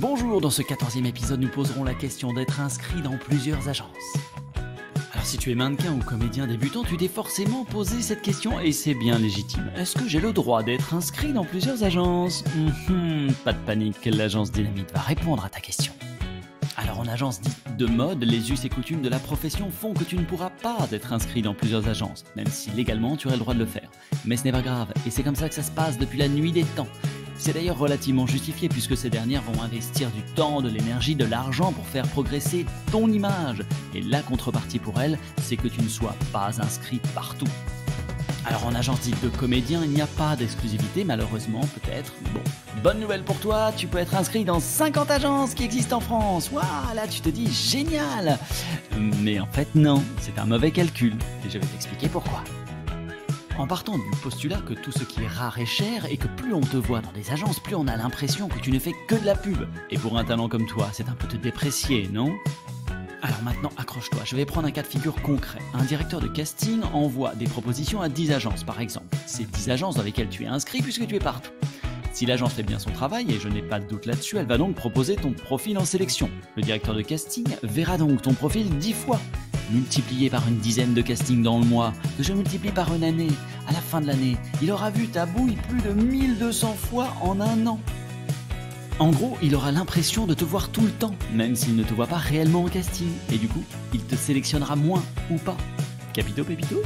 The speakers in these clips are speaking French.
Bonjour, dans ce 14e épisode, nous poserons la question d'être inscrit dans plusieurs agences. Alors si tu es mannequin ou comédien débutant, tu t'es forcément posé cette question et c'est bien légitime. Est-ce que j'ai le droit d'être inscrit dans plusieurs agences? Pas de panique, l'agence Dynamite va répondre à ta question. Alors en agence dite de mode, les us et coutumes de la profession font que tu ne pourras pas être inscrit dans plusieurs agences, même si légalement tu aurais le droit de le faire. Mais ce n'est pas grave, et c'est comme ça que ça se passe depuis la nuit des temps. C'est d'ailleurs relativement justifié puisque ces dernières vont investir du temps, de l'énergie, de l'argent pour faire progresser ton image. Et la contrepartie pour elles, c'est que tu ne sois pas inscrit partout. Alors en agence dite de comédien, il n'y a pas d'exclusivité malheureusement peut-être. Bon, bonne nouvelle pour toi, tu peux être inscrit dans 50 agences qui existent en France. Waouh, là tu te dis génial. Mais en fait non, c'est un mauvais calcul et je vais t'expliquer pourquoi. En partant du postulat que tout ce qui est rare est cher et que plus on te voit dans des agences, plus on a l'impression que tu ne fais que de la pub. Et pour un talent comme toi, c'est un peu te déprécier, non ? Alors maintenant, accroche-toi, je vais prendre un cas de figure concret. Un directeur de casting envoie des propositions à 10 agences, par exemple. C'est 10 agences dans lesquelles tu es inscrit puisque tu es partout. Si l'agence fait bien son travail, et je n'ai pas de doute là-dessus, elle va donc proposer ton profil en sélection. Le directeur de casting verra donc ton profil 10 fois. Multiplié par une dizaine de castings dans le mois, que je multiplie par une année, à la fin de l'année, il aura vu ta bouille plus de 1200 fois en un an. En gros, il aura l'impression de te voir tout le temps, même s'il ne te voit pas réellement en casting. Et du coup, il te sélectionnera moins ou pas. Capito pépito ?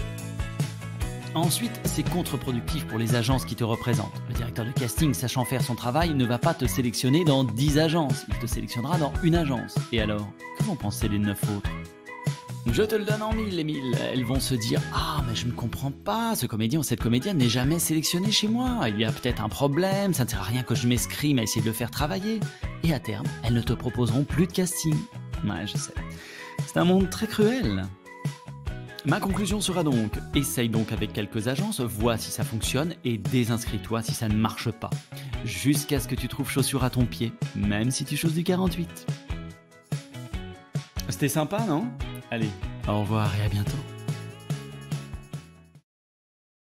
Ensuite, c'est contre-productif pour les agences qui te représentent. Le directeur de casting, sachant faire son travail, ne va pas te sélectionner dans 10 agences. Il te sélectionnera dans une agence. Et alors, que vont penser les 9 autres ? Je te le donne en mille et mille. Elles vont se dire « Ah, mais je ne comprends pas, ce comédien ou cette comédienne n'est jamais sélectionné chez moi. Il y a peut-être un problème, ça ne sert à rien que je m'escrime à essayer de le faire travailler. » Et à terme, elles ne te proposeront plus de casting. Ouais, je sais. C'est un monde très cruel. Ma conclusion sera donc, essaye donc avec quelques agences, vois si ça fonctionne et désinscris-toi si ça ne marche pas. Jusqu'à ce que tu trouves chaussure à ton pied, même si tu choses du 48. C'était sympa, non ? Allez, au revoir et à bientôt.